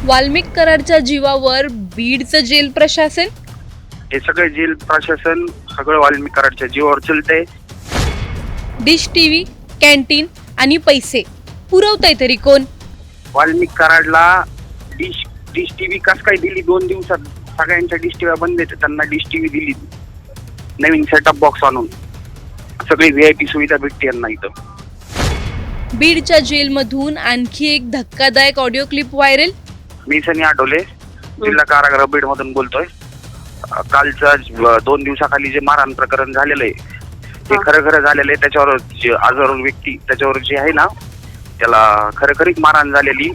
वाल्मिक कराडच्या जीवावर बीडचं जेल प्रशासन. हे सगळे जेल प्रशासन सगळं वाल्मिक कराडच्या जीवावर चलतंय. डिश टीव्ही, कॅन्टीन आणि पैसे पुरवतंय तरी कोण? वाल्मिक कराडला डिश टीव्ही कस काय दिली? 2 दिवसात सगळ्यांच्या डिश टीव्ही बंद आहेत, त्यांना डिश टीव्ही दिली नवीन सेटअप बॉक्स आणून. सगळी व्हीआयपी सुविधा भेटते यांना इथं. बीडच्या जेलमधून आणखी एक धक्कादायक ऑडिओ क्लिप व्हायरल. मी सनी आठवले, जिल्हा कारागृह बीड मधून बोलतोय. कालचा 2 दिवसाखाली जे मारहाण प्रकरण झालेलं आहे ते खरं झालेलं आहे. त्याच्यावर जे आजारून व्यक्ती त्याच्यावर जे आहे ना, त्याला खरीच मारहाण झालेली.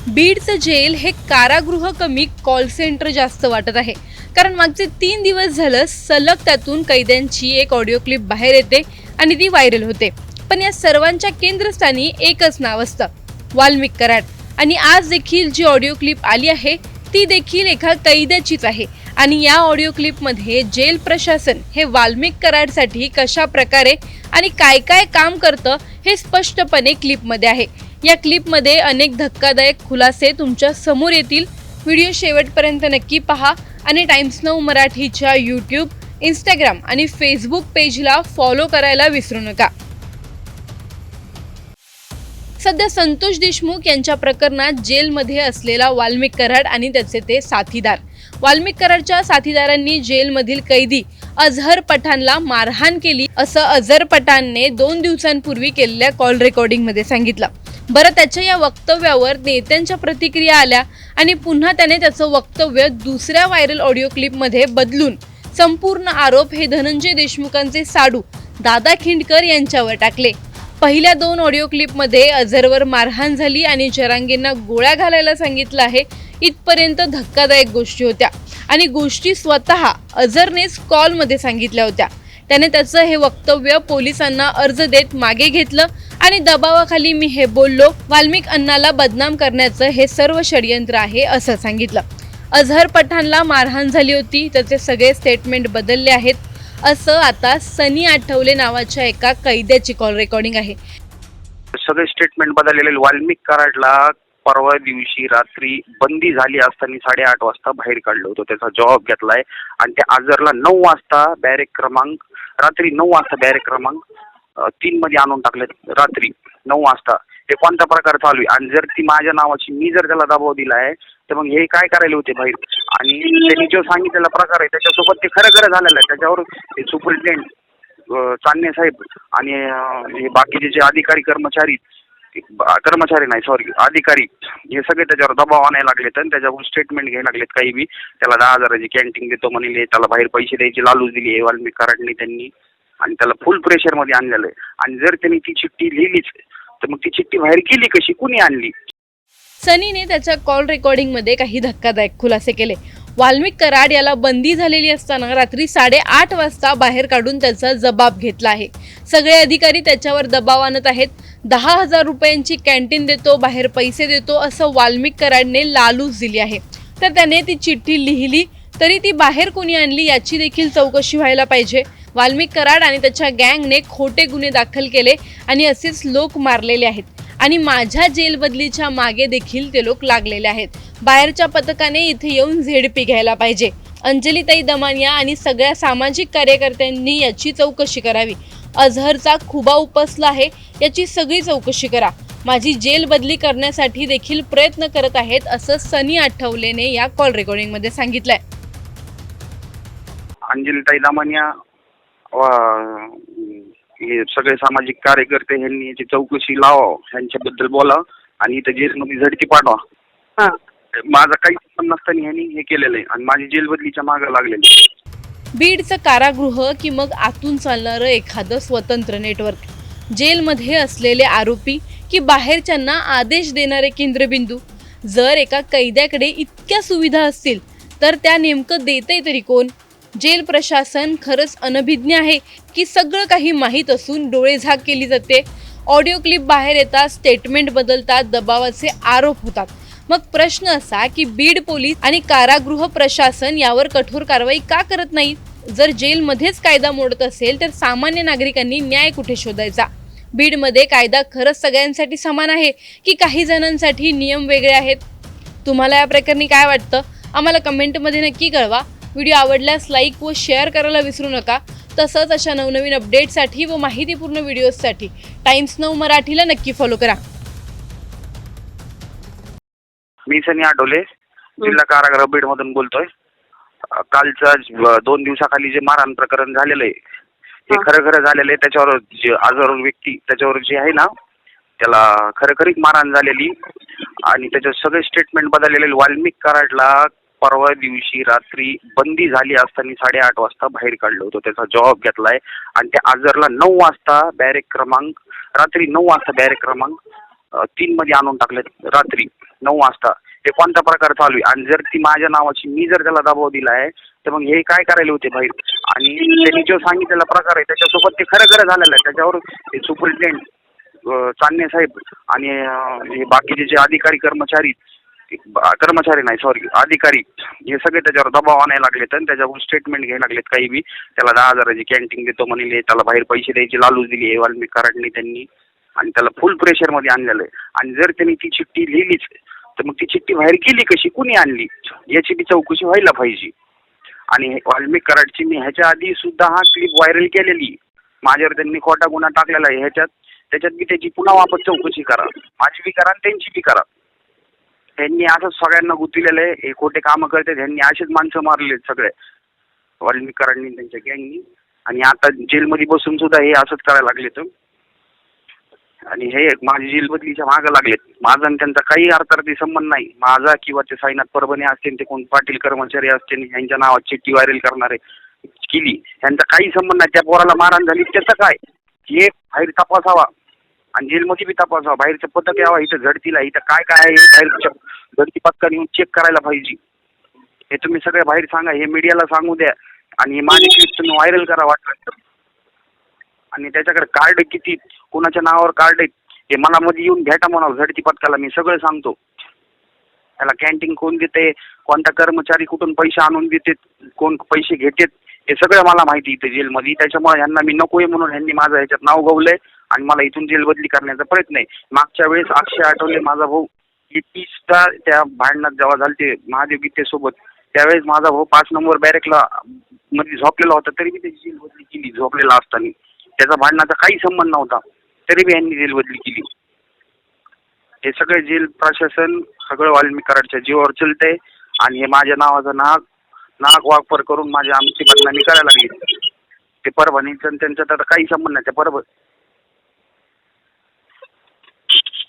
बीडचं जेल हे कारागृह कमी कॉल सेंटर जास्त वाटत आहे, कारण मागचे 3 दिवस झालं सलग त्यातून कैद्यांची एक ऑडिओ क्लिप बाहेर येते आणि ती व्हायरल होते. पण या सर्वांच्या केंद्रस्थानी एकच नाव असतं, वाल्मिक कराड. आणि आज देखील जी ऑडिओ क्लिप आली आहे ती देखील एका कैद्याचीच आहे. आणि या ऑडिओ क्लिपमध्ये जेल प्रशासन हे वाल्मिक कराडसाठी कशा प्रकारे आणि काय काय काम करतं हे स्पष्टपणे क्लिपमध्ये आहे. या क्लिपमध्ये अनेक धक्कादायक खुलासे तुमच्या समोर येतील. व्हिडिओ शेवटपर्यंत नक्की पहा आणि टाइम्स नाऊ मराठीच्या यूट्यूब, इंस्टाग्राम आणि फेसबुक पेजला फॉलो करायला विसरू नका. सध्या संतोष देशमुख यांच्या प्रकरणात जेलमध्ये असलेला वाल्मिक कराड आणि त्याचे ते साथीदार. वाल्मिक कराडच्या साथीदारांनी जेलमधील कैदी अझहर पठाणला मारहाण केली असं अझहर पठाणने 2 दिवसांपूर्वी केलेल्या कॉल रेकॉर्डिंगमध्ये सांगितलं. बरं, त्याच्या या वक्तव्यावर नेत्यांच्या प्रतिक्रिया आल्या आणि पुन्हा त्याने त्याचं वक्तव्य दुसऱ्या व्हायरल ऑडिओ क्लिपमध्ये बदलून संपूर्ण आरोप हे धनंजय देशमुखांचे साडू दादा खिंडकर यांच्यावर टाकले. पहिल्या 2 ऑडिओ क्लिपमध्ये अझहरवर मारहाण झाली आणि जरांगेंना गोळ्या घालायला सांगितलं आहे इथपर्यंत धक्कादायक गोष्टी होत्या आणि गोष्टी स्वतः अझहरनेच कॉलमध्ये सांगितल्या होत्या. त्याने त्याचं हे वक्तव्य पोलिसांना अर्ज देत मागे घेतलं आणि दबावाखाली मी हे बोललो, वाल्मिक अण्णाला बदनाम करण्याचं हे सर्व षडयंत्र आहे असं सांगितलं. अझहर पठाणला मारहाण झाली होती, त्याचे सगळे स्टेटमेंट बदलले आहेत असं आता सनी आठवले नावाच्या एका कैद्याची कॉल रेकॉर्डिंग आहे. सगळे स्टेटमेंट बदललेले. वाल्मिक कराडला परवा दिवशी रात्री बंदी झाली असताना 8:30 वाजता बाहेर काढलं होतं. त्याचा जॉब घेतलाय आणि त्या आजरला 9 वाजता बॅरेक क्रमांक रात्री 9 वाजता बॅरेक क्रमांक 3 मध्ये आणून टाकले. रात्री 9 वाजता हे कोणत्या प्रकार चालू आहे? आणि जर ती माझ्या नावाची, मी जर त्याला दबाव दिलाय तर मग हे काय करायला होते बाहेर? आणि त्यांनी जो सांगितलेला प्रकार आहे त्याच्यासोबत ते खरं झालेलं आहे. त्याच्यावर सुपरिटेंडेंट चांदणे साहेब आणि हे बाकीचे जे अधिकारी अधिकारी हे सगळे त्याच्यावर दबाव आणायला लागलेत आणि त्याच्यावर स्टेटमेंट घ्यायला लागलेत. काही बी त्याला 10,000ची कॅन्टीन देतो म्हणले, त्याला बाहेर पैसे द्यायची लालूच दिली आहे वाल्मिक कराडने त्यांनी आणि त्याला फुल प्रेशर मध्ये आणलेलं आहे. आणि जर त्यांनी ती चिठ्ठी लिहिलीच तर मग ती चिठ्ठी बाहेर गेली कशी? कुणी आणली? सनीने त्याच्या कॉल रेकॉर्डिंगमध्ये काही धक्कादायक खुलासे केले. वाल्मिक कराड याला बंदी झालेली असताना रात्री 8:30 वाजता बाहेर काढून त्याचा जबाब घेतला आहे. सगळे अधिकारी त्याच्यावर दबाव आणत आहेत. 10,000 रुपयांची कॅन्टीन देतो, बाहेर पैसे देतो असं वाल्मिक कराडने लालूच दिली आहे. तर त्याने ती चिठ्ठी लिहिली तरी ती बाहेर कोणी आणली याची देखील चौकशी व्हायला पाहिजे. वाल्मिक कराड आणि त्याच्या गँगने खोटे गुन्हे दाखल केले आणि असेच लोक मारलेले आहेत आणि माझ्या जेल बदलीच्या मागे देखील ते लोक लागलेले आहेत. बाहेरच्या पथकाने इथे येऊन झेडपी घ्यायला पाहिजे. अंजलीताई दमानिया आणि सगळ्या सामाजिक कार्यकर्त्यांनी याची चौकशी करावी. अझहरचा खुबा उपसला आहे, याची सगळी चौकशी करा. माझी जेल बदली करण्यासाठी देखील प्रयत्न करत आहेत असं सनी आठवलेने या कॉल रेकॉर्डिंगमध्ये सांगितलंय. अंजलीताई दमानिया हे सगळे सामाजिक कार्यकर्ते ह्यांनी याची चौकशी लावा, ह्यांच्याबद्दल बोला आणि इथं जेलमध्ये झडती पाठवा. माझा काही संबंध नसताना ह्यांनी हे केलेलं आहे आणि माझी जेल बदलीच्या मागे लागलेली. बीडचं कारागृह की मग आतून चालणारं एखादं स्वतंत्र नेटवर्क, जेलमध्ये असलेले आरोपी की बाहेरच्यांना आदेश देणारे केंद्रबिंदू. जर एका कैद्याकडे इतक्या सुविधा असतील तर त्या नेमकं देतंय तरी कोण? जेल प्रशासन खरंच अनभिज्ञ आहे की सगळं काही माहीत असून डोळेझाक केली जाते? ऑडिओ क्लिप बाहेर येतात, स्टेटमेंट बदलतात, दबावाचे आरोप होतात. मग प्रश्न असा की बीड पोलीस आणि कारागृह प्रशासन यावर कठोर कारवाई का करत नाही? जर जेलमध्येच कायदा मोडत असेल तर सामान्य नागरिकांनी न्याय कुठे शोधायचा? बीडमध्ये कायदा खरंच सगळ्यांसाठी समान आहे की काही जणांसाठी नियम वेगळे आहेत? तुम्हाला या प्रकरणी काय वाटतं? आम्हाला कमेंटमध्ये नक्की कळवा. व्हिडिओ आवडल्यास लाईक व शेअर करायला विसरू नका. तसंच अशा नवनवीन अपडेटसाठी व माहितीपूर्ण व्हिडिओजसाठी टाइम्स नाऊ मराठीला नक्की फॉलो करा. मी सनी आठवले, जिल्हा कारागृह बीडमधून बोलतोय. कालचं 2 दिवसाखाली जे मारहाण प्रकरण झालेलं आहे हे खरं झालेलं आहे. त्याच्यावर जे आजारून व्यक्ती त्याच्यावर जे आहे ना त्याला खरीच मारहाण झालेली आणि त्याचे सगळे स्टेटमेंट बदललेले. वाल्मिक कराडला परवा दिवशी रात्री बंदी झाली असताना 8:30 वाजता बाहेर काढलं होतं. त्याचा जॉब घेतलाय आणि त्या आजरला 9 वाजता बॅरेक क्रमांक रात्री 9 वाजता बॅरेक क्रमांक 3 मध्ये आणून टाकले. रात्री 9 वाजता हे कोणता प्रकार चालू आहे? आणि जर ती माझ्या नावाची मी जर त्याला दबाव दिला आहे तर मग हे काय करायला होते बाहेर? आणि त्यांनी जो सांगितलेला प्रकार आहे त्याच्यासोबत ते खरं झालेलं आहे. त्याच्यावर सुपरिटेंडेंट चांदणे साहेब आणि हे बाकीचे जे अधिकारी अधिकारी हे सगळे त्याच्यावर दबाव आणायला लागलेत आणि त्याच्यावर स्टेटमेंट घ्यायला लागलेत. काही बी त्याला 10,000ची कॅन्टीन देतो म्हणले, त्याला बाहेर पैसे द्यायची लालूच दिली आहे वाल्मिक कराडने त्यांनी आणि त्याला फुल प्रेशरमध्ये आणलेलं आहे. आणि जर त्यांनी ती चिठ्ठी लिहिलीच तर मग ती चिठ्ठी बाहेर गेली कशी, कुणी आणली याची बी चौकशी व्हायला पाहिजे. आणि वाल्मिक कराडची मी ह्याच्या आधी सुद्धा हा क्लिप व्हायरल केलेली, माझ्यावर त्यांनी खोटा गुन्हा टाकलेला आहे. त्याच्यात बी त्याची पुन्हा वापस चौकशी करा, माझी बी करा आणि त्यांची बी करा. त्यांनी असंच सगळ्यांना गुंतलेलं आहे. हे खोटे कामं करते, त्यांनी असेच माणसं मारले सगळे वाल्मिक कराडनी त्यांच्या गँगनी. आणि आता जेलमध्ये बसून सुद्धा हे असंच करायला लागलेत. आणि हे माझी जेल बदलीच्या मागं लागलेत. माझा आणि त्यांचा काही अर्थार्थी संबंध नाही. माझा किंवा ते साईनाथ परभणे असतील, ते कोण पाटील कर्मचारी असतील, यांच्या नावात चिठ्ठी व्हायरल करणारे केली, यांचा काही संबंध नाही. त्या पोराला मारहाण झाली त्याचं काय हे बाहेर तपासावा आणि जेलमध्ये बी तपासावा. बाहेरचं पथक यावा इथं झडतीला, इथं काय काय आहे बाहेरच्या झडती पथकाने येऊन चेक करायला पाहिजे. हे तुम्ही सगळे बाहेर सांगा, हे मीडियाला सांगू द्या आणि हे माझे क्लिप तुम्ही व्हायरल करा वाटलं. आणि त्याच्याकडे कार्ड किती, कोणाच्या नावावर कार्ड आहेत हे मला मध्ये येऊन भेटा म्हणावं झडती पथकाला, मी सगळं सांगतो. त्याला कॅन्टीन कोण देते, कोणता कर्मचारी कुठून पैसे आणून देते, कोण पैसे घेतात, हे सगळं मला माहिती इथे जेलमध्ये. त्याच्यामुळे ह्यांना मी नकोय म्हणून ह्यांनी माझं ह्याच्यात नाव गवलंय आणि मला इथून जेल बदली करण्याचा प्रयत्न आहे. मागच्या वेळेस अक्षय आठवले माझा भाऊ, ही 30टा त्या भांडणात जेव्हा झालते महादेव गीतेसोबत, त्यावेळेस माझा भाऊ 5 नंबर बॅरेकला मध्ये झोपलेला होता, तरी मी त्याची जेल बदली केली झोपलेला असताना. त्याचा भांडणाचा काही संबंध नव्हता, तरी बी यांनी जेल बदली केली. हे सगळे जेल प्रशासन सगळं वाल्मिक कराडच्या जीवावर चलतंय आणि हे माझ्या नावाचा नाक वापर करून माझ्या आमची बदनामी करायला लागली. ते परभणीचं त्यांचा तर काही संबंध नाही. त्या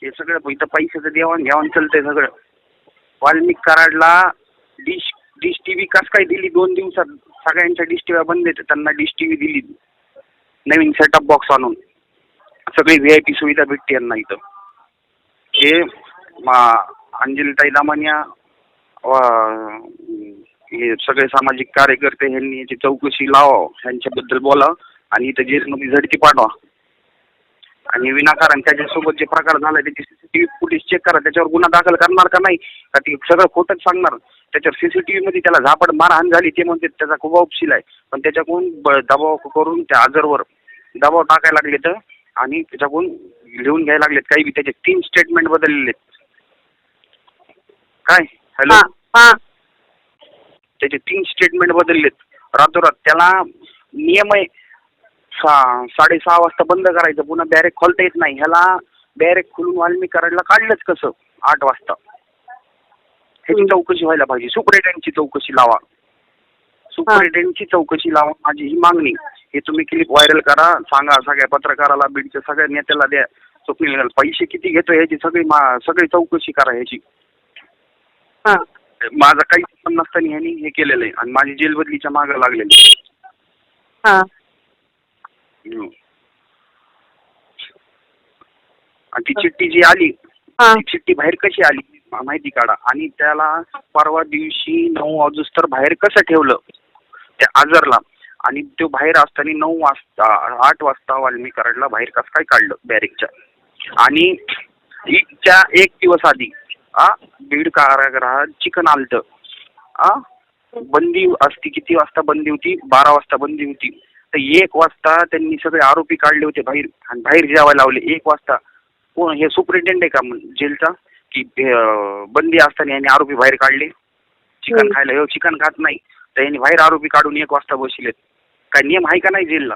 हे सगळं इथं पैशाचं देवाण चलतंय सगळं. वाल्मिक कराडला डिश टीव्ही कस काय दिली 2 दिवसात? सगळ्यांच्या डिश टीव्ही बंद आहेत, त्यांना डिश टीव्ही दिली नवीन सेटअप बॉक्स आणून. सगळी VIP सुविधा भेटते यांना इथं. हे अंजलीताई दामानिया हे सगळे सामाजिक कार्यकर्ते ह्यांनी याची चौकशी लावा, ह्यांच्याबद्दल बोला आणि इथं जेलमध्ये झडती पाठवा. आणि विनाकारण त्याच्यासोबत जे प्रकार झाला त्याची CCTV फुटेज चेक करा. त्याच्यावर गुन्हा दाखल करणार का नाही का ती सगळं खोटंच सांगणार? त्याच्यावर CCTV मध्ये त्याला झापड मारहाण झाली ते म्हणते त्याचा खूप उपशील आहे, पण त्याच्याकडून दबाव करून त्या आजरवर दबाव टाकायला लागले तर आणि त्याच्याकडून लिहून घ्यायला लागलेत. काही बी त्याचे 3 स्टेटमेंट बदललेले काय. हॅलो, त्याचे 3 स्टेटमेंट बदललेत रातोरात. त्याला नियम आहे 6:30 वाजता बंद करायचं, पुन्हा बॅरेक खोलता येत नाही. ह्याला बॅरेक खोलून वाल्मिक कराडला काढलंच कसं 8 वाजता? ह्याची चौकशी व्हायला पाहिजे. सुपरिटेंडेंटची चौकशी लावा, सुपरिटेंडेंटची चौकशी लावा, माझी ही मागणी. हे तुम्ही क्लिप व्हायरल करा, सांगा सगळ्या पत्रकाराला, बीडच्या सगळ्या नेत्याला द्या. स्वप्नील पैसे किती घेतो ह्याची सगळी चौकशी करा ह्याची. माझा काही संबंध नसताना ह्यांनी हे केलेलं आहे आणि माझी जेल बदलीच्या मागं लागलेली. आणि ती चिठ्ठी जी आली ती चिठ्ठी बाहेर कशी आली माहिती काढा. आणि त्याला परवा दिवशी 9 ऑगस्ट बाहेर कसं ठेवलं त्या आजरला, आणि तो बाहेर असताना 9 वाजता 8 वाजता वाल्मिक कराडला बाहेर कसं काय काढलं बॅरेकच्या. आणि ईदच्या 1 दिवस आधी बीड कारागृहात चिकन आलतं. बंदी असती किती वाजता बंदी होती? 12 वाजता बंदी होती. तर 1 वाजता त्यांनी सगळे आरोपी काढले होते बाहेर आणि बाहेर जेवायला लावले 1 वाजता. कोण हे सुपरिटेंडेंट आहे का जेलचा की बंदी असताना यांनी आरोपी बाहेर काढले चिकन खायला? चिकन खात नाही तर यांनी बाहेर आरोपी काढून 1 वाजता बसलेत. काय नियम आहे का नाही जेलला?